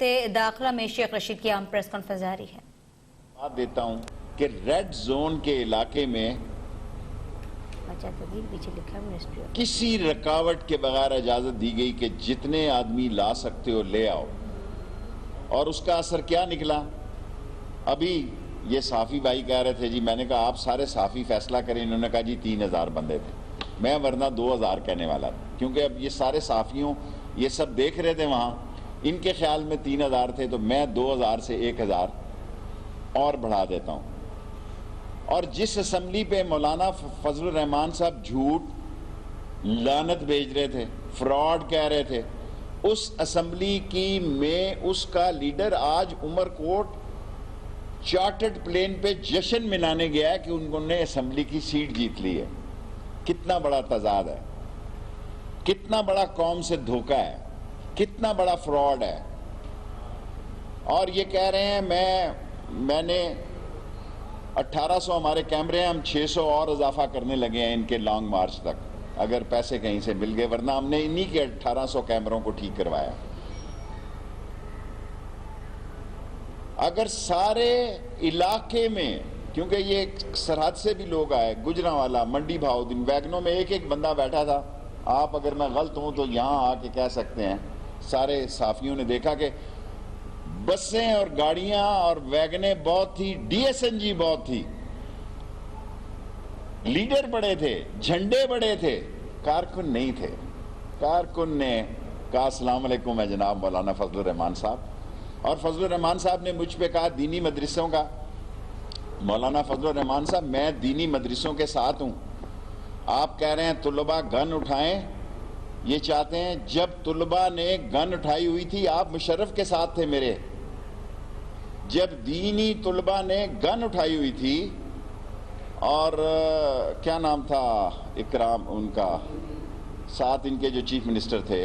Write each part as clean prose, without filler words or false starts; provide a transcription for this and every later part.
داخلہ میں شیخ رشید کی عام پریس کانفرنس جاری ہے۔ بات دیتا ہوں کہ ریڈ زون کے علاقے میں کسی رکاوٹ کے بغیر اجازت دی گئی کہ جتنے آدمی لا سکتے ہو لے آؤ، اور اس کا اثر کیا نکلا؟ ابھی یہ صحافی بھائی کہہ رہے تھے جی، میں نے کہا آپ سارے صحافی فیصلہ کریں، انہوں نے کہا جی 3000 بندے تھے، میں ورنہ 2000 کہنے والا تھا، کیونکہ اب یہ سارے صحافیوں یہ سب دیکھ رہے تھے وہاں، ان کے خیال میں 3000 تھے، تو میں 2000 سے 1000 اور بڑھا دیتا ہوں۔ اور جس اسمبلی پہ مولانا فضل الرحمان صاحب جھوٹ لعنت بھیج رہے تھے، فراڈ کہہ رہے تھے، اس اسمبلی کی میں اس کا لیڈر آج عمر کوٹ چارٹرڈ پلین پہ جشن منانے گیا ہے کہ انہوں نے اسمبلی کی سیٹ جیت لی ہے۔ کتنا بڑا تضاد ہے، کتنا بڑا قوم سے دھوکہ ہے، کتنا بڑا فراڈ ہے۔ اور یہ کہہ رہے ہیں میں نے 1800 ہمارے کیمرے ہیں، ہم 600 اور اضافہ کرنے لگے ہیں ان کے لانگ مارچ تک، اگر پیسے کہیں سے مل گئے، ورنہ ہم نے انہی کے 1800 کیمروں کو ٹھیک کروایا۔ اگر سارے علاقے میں، کیونکہ یہ سرحد سے بھی لوگ آئے، گجرانوالا، منڈی بہاؤدین، ویگنوں میں ایک بندہ بیٹھا تھا، آپ اگر میں غلط ہوں تو یہاں آ کے کہہ سکتے ہیں، سارے صحافیوں نے دیکھا کہ بسیں اور گاڑیاں اور ویگنیں بہت تھی، ڈی ایس این جی بہت تھی، لیڈر بڑے تھے، جھنڈے بڑے تھے، کارکن نہیں تھے۔ کارکن نے کہا السلام علیکم ہے جناب مولانا فضل الرحمان صاحب، اور فضل الرحمان صاحب نے مجھ پہ کہا دینی مدرسوں کا، مولانا فضل الرحمان صاحب میں دینی مدرسوں کے ساتھ ہوں، آپ کہہ رہے ہیں طلباء گن اٹھائیں، یہ چاہتے ہیں، جب طلباء نے گن اٹھائی ہوئی تھی آپ مشرف کے ساتھ تھے میرے، جب دینی طلباء نے گن اٹھائی ہوئی تھی، اور کیا نام تھا اکرام ان کا، ساتھ ان کے جو چیف منسٹر تھے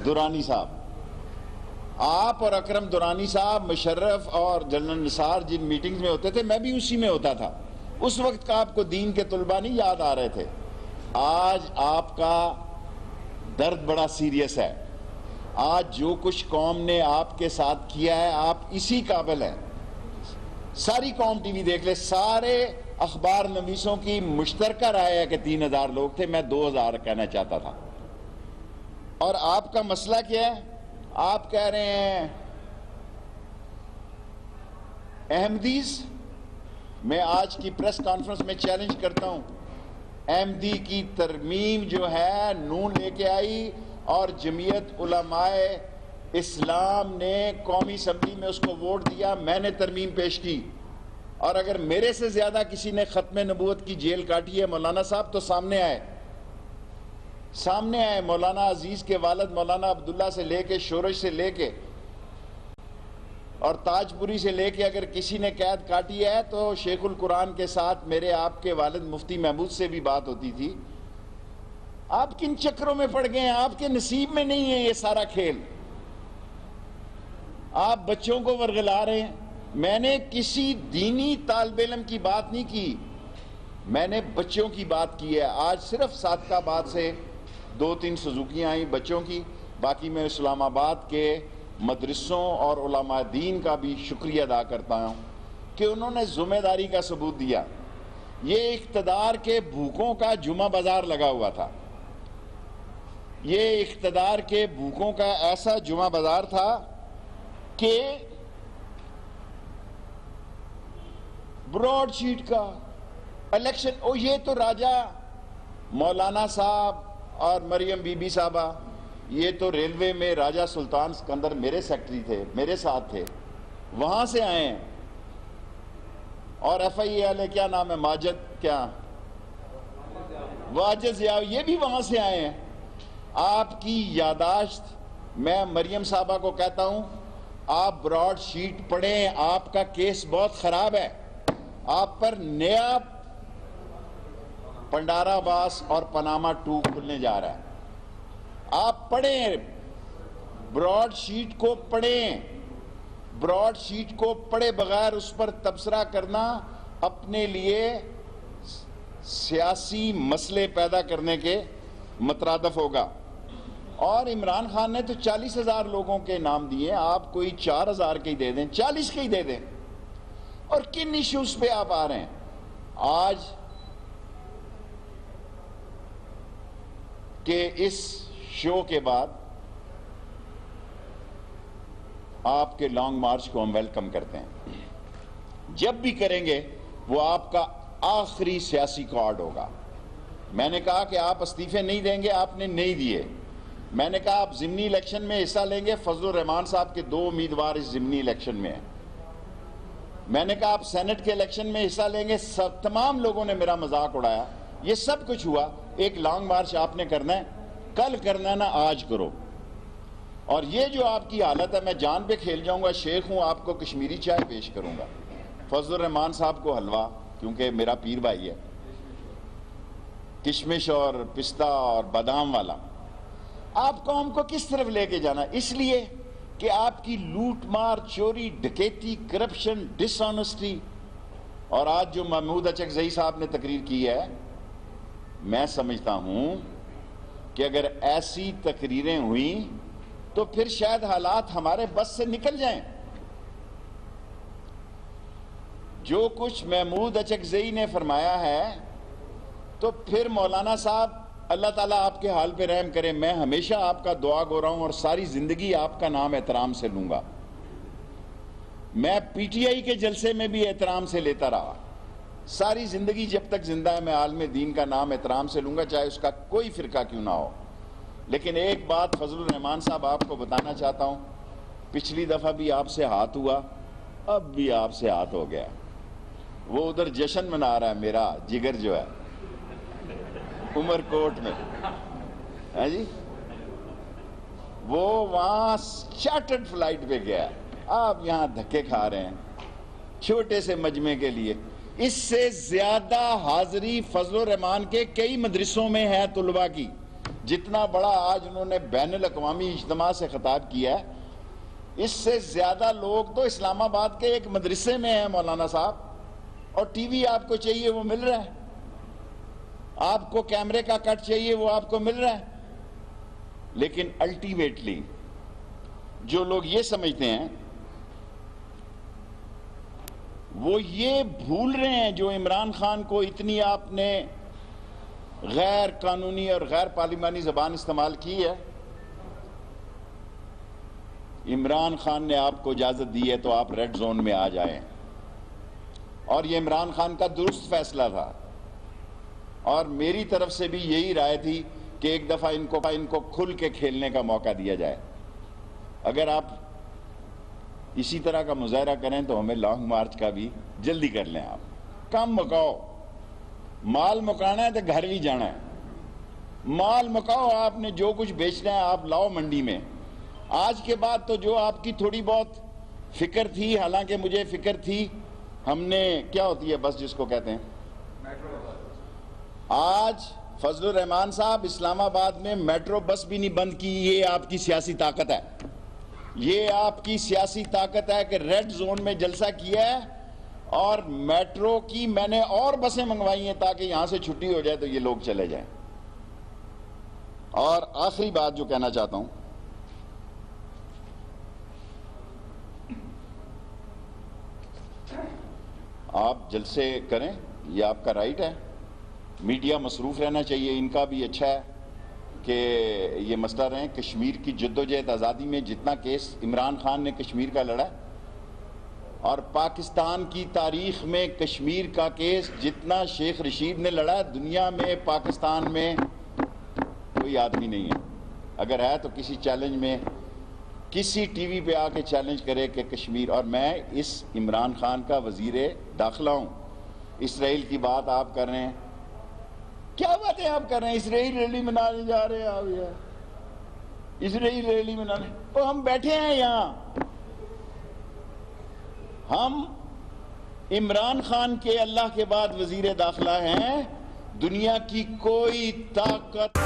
دورانی صاحب، آپ اور اکرم دورانی صاحب، مشرف اور جنرل نثار جن میٹنگز میں ہوتے تھے، میں بھی اسی میں ہوتا تھا، اس وقت کا آپ کو دین کے طلباء نہیں یاد آ رہے تھے۔ آج آپ کا درد بڑا سیریس ہے، آج جو کچھ قوم نے آپ کے ساتھ کیا ہے آپ اسی قابل ہیں۔ ساری قوم ٹی وی دیکھ لے، سارے اخبار نویسوں کی مشترکہ رائے ہے کہ 3000 لوگ تھے، میں 2000 کہنا چاہتا تھا۔ اور آپ کا مسئلہ کیا ہے؟ آپ کہہ رہے ہیں احمدیز، میں آج کی پریس کانفرنس میں چیلنج کرتا ہوں، احمدی کی ترمیم جو ہے نون لے کے آئی، اور جمعیت علماء اسلام نے قومی اسمبلی میں اس کو ووٹ دیا، میں نے ترمیم پیش کی، اور اگر میرے سے زیادہ کسی نے ختم نبوت کی جیل کاٹی ہے مولانا صاحب تو سامنے آئے، سامنے آئے۔ مولانا عزیز کے والد مولانا عبداللہ سے لے کے، شورش سے لے کے اور تاج پوری سے لے کے، اگر کسی نے قید کاٹی ہے تو شیخ القرآن کے ساتھ میرے آپ کے والد مفتی محمود سے بھی بات ہوتی تھی۔ آپ کن چکروں میں پڑ گئے ہیں؟ آپ کے نصیب میں نہیں ہے یہ سارا کھیل، آپ بچوں کو ورغلا رہے ہیں۔ میں نے کسی دینی طالب علم کی بات نہیں کی، میں نے بچوں کی بات کی ہے۔ آج صرف صادقہ آباد سے 2-3 سزوکیاں آئیں بچوں کی، باقی میں اسلام آباد کے مدرسوں اور علماء دین کا بھی شکریہ ادا کرتا ہوں کہ انہوں نے ذمہ داری کا ثبوت دیا۔ یہ اقتدار کے بھوکوں کا جمعہ بازار لگا ہوا تھا، یہ اقتدار کے بھوکوں کا ایسا جمعہ بازار تھا کہ براڈ شیٹ کا الیکشن، یہ تو راجہ مولانا صاحب اور مریم بی بی صاحبہ، یہ تو ریلوے میں راجہ سلطان سکندر میرے سیکٹری تھے، میرے ساتھ تھے، وہاں سے آئے ہیں، اور ایف آئی اے والے کیا نام ہے، واجد ضیاء، یہ بھی وہاں سے آئے ہیں۔ آپ کی یاداشت، میں مریم صاحبہ کو کہتا ہوں آپ براڈ شیٹ پڑھیں، آپ کا کیس بہت خراب ہے، آپ پر نیا پنڈارا باس اور پاناما 2 کھلنے جا رہا ہے۔ آپ پڑھیں، براڈ شیٹ کو پڑھیں، براڈ شیٹ کو پڑھے بغیر اس پر تبصرہ کرنا اپنے لیے سیاسی مسئلے پیدا کرنے کے مترادف ہوگا۔ اور عمران خان نے تو 40,000 لوگوں کے نام دیے، آپ کوئی 4,000 کے ہی دے دیں، 40 کے ہی دے دیں۔ اور کن ایشوز پہ آپ آ رہے ہیں؟ آج کہ اس شو کے بعد آپ کے لانگ مارچ کو ہم ویلکم کرتے ہیں، جب بھی کریں گے وہ آپ کا آخری سیاسی کارڈ ہوگا۔ میں نے کہا کہ آپ استعفے نہیں دیں گے، آپ نے نہیں دیے۔ میں نے کہا آپ ضمنی الیکشن میں حصہ لیں گے، فضل الرحمان صاحب کے 2 امیدوار اس ضمنی الیکشن میں ہیں۔ میں نے کہا آپ سینٹ کے الیکشن میں حصہ لیں گے، تمام لوگوں نے میرا مذاق اڑایا۔ یہ سب کچھ ہوا، ایک لانگ مارچ آپ نے کرنا ہے، کل کرنا ہے نا آج کرو۔ اور یہ جو آپ کی حالت ہے، میں جان پہ کھیل جاؤں گا، شیخ ہوں، آپ کو کشمیری چائے پیش کروں گا، فضل الرحمان صاحب کو حلوہ، کیونکہ میرا پیر بھائی ہے، کشمش اور پستہ اور بادام والا۔ آپ قوم کو کس طرف لے کے جانا؟ اس لیے کہ آپ کی لوٹ مار، چوری، ڈکیتی، کرپشن، ڈس آنیسٹی۔ اور آج جو محمود اچکزئی صاحب نے تقریر کی ہے، میں سمجھتا ہوں کہ اگر ایسی تقریریں ہوئیں تو پھر شاید حالات ہمارے بس سے نکل جائیں۔ جو کچھ محمود اچکزئی نے فرمایا ہے، تو پھر مولانا صاحب اللہ تعالیٰ آپ کے حال پہ رحم کرے۔ میں ہمیشہ آپ کا دعا گو رہا ہوں اور ساری زندگی آپ کا نام احترام سے لوں گا۔ میں پی ٹی آئی کے جلسے میں بھی احترام سے لیتا رہا، ساری زندگی جب تک زندہ ہے میں عالم دین کا نام احترام سے لوں گا، چاہے اس کا کوئی فرقہ کیوں نہ ہو۔ لیکن ایک بات فضل الرحمان صاحب آپ کو بتانا چاہتا ہوں، پچھلی دفعہ بھی آپ سے ہاتھ ہوا، اب بھی آپ سے ہاتھ ہو گیا۔ وہ ادھر جشن منا رہا ہے میرا جگر جو ہے عمر کوٹ میں، ہے جی، وہ وہاں چارٹرڈ فلائٹ پہ گیا، آپ یہاں دھکے کھا رہے ہیں چھوٹے سے مجمع کے لیے۔ اس سے زیادہ حاضری فضل الرحمان کے کئی مدرسوں میں ہے طلباء کی، جتنا بڑا آج انہوں نے بین الاقوامی اجتماع سے خطاب کیا ہے، اس سے زیادہ لوگ تو اسلام آباد کے ایک مدرسے میں ہیں مولانا صاحب، اور ٹی وی آپ کو چاہیے وہ مل رہا ہے، آپ کو کیمرے کا کٹ چاہیے وہ آپ کو مل رہا ہے۔ لیکن الٹیمیٹلی جو لوگ یہ سمجھتے ہیں وہ یہ بھول رہے ہیں، جو عمران خان کو اتنی آپ نے غیر قانونی اور غیر پارلیمانی زبان استعمال کی ہے، عمران خان نے آپ کو اجازت دی ہے تو آپ ریڈ زون میں آ جائیں، اور یہ عمران خان کا درست فیصلہ تھا، اور میری طرف سے بھی یہی رائے تھی کہ ایک دفعہ ان کو کھل کے کھیلنے کا موقع دیا جائے۔ اگر آپ اسی طرح کا مظاہرہ کریں تو ہمیں لانگ مارچ کا بھی جلدی کر لیں، آپ کم مکاؤ، مال مکانا ہے تو گھر بھی جانا ہے، مال مکاؤ، آپ نے جو کچھ بیچنا ہے آپ لاؤ منڈی میں۔ آج کے بعد تو جو آپ کی تھوڑی بہت فکر تھی، حالانکہ مجھے فکر تھی، ہم نے کیا ہوتی ہے بس جس کو کہتے ہیں، آج فضل الرحمان صاحب اسلام آباد میں میٹرو بس بھی نہیں بند کی۔ یہ آپ کی سیاسی طاقت ہے، یہ آپ کی سیاسی طاقت ہے کہ ریڈ زون میں جلسہ کیا ہے، اور میٹرو کی میں نے اور بسیں منگوائی ہیں تاکہ یہاں سے چھٹی ہو جائے تو یہ لوگ چلے جائیں۔ اور آخری بات جو کہنا چاہتا ہوں، آپ جلسے کریں، یہ آپ کا رائٹ ہے، میڈیا مصروف رہنا چاہیے، ان کا بھی اچھا ہے کہ یہ مسئلہ رہیں۔ کشمیر کی جدوجہد آزادی میں جتنا کیس عمران خان نے کشمیر کا لڑا، اور پاکستان کی تاریخ میں کشمیر کا کیس جتنا شیخ رشید نے لڑا، دنیا میں پاکستان میں کوئی آدمی نہیں ہے۔ اگر ہے تو کسی چیلنج میں کسی ٹی وی پہ آ کے چیلنج کرے کہ کشمیر، اور میں اس عمران خان کا وزیر داخلہ ہوں، اسرائیل کی بات آپ کر رہے ہیں، کیا باتیں آپ کر رہے ہیں؟ اسرائیل ریلی منانے جا رہے ہیں آپ، یار اسرائیل ریلی منانے، تو ہم بیٹھے ہیں یہاں، ہم عمران خان کے اللہ کے بعد وزیر داخلہ ہیں، دنیا کی کوئی طاقت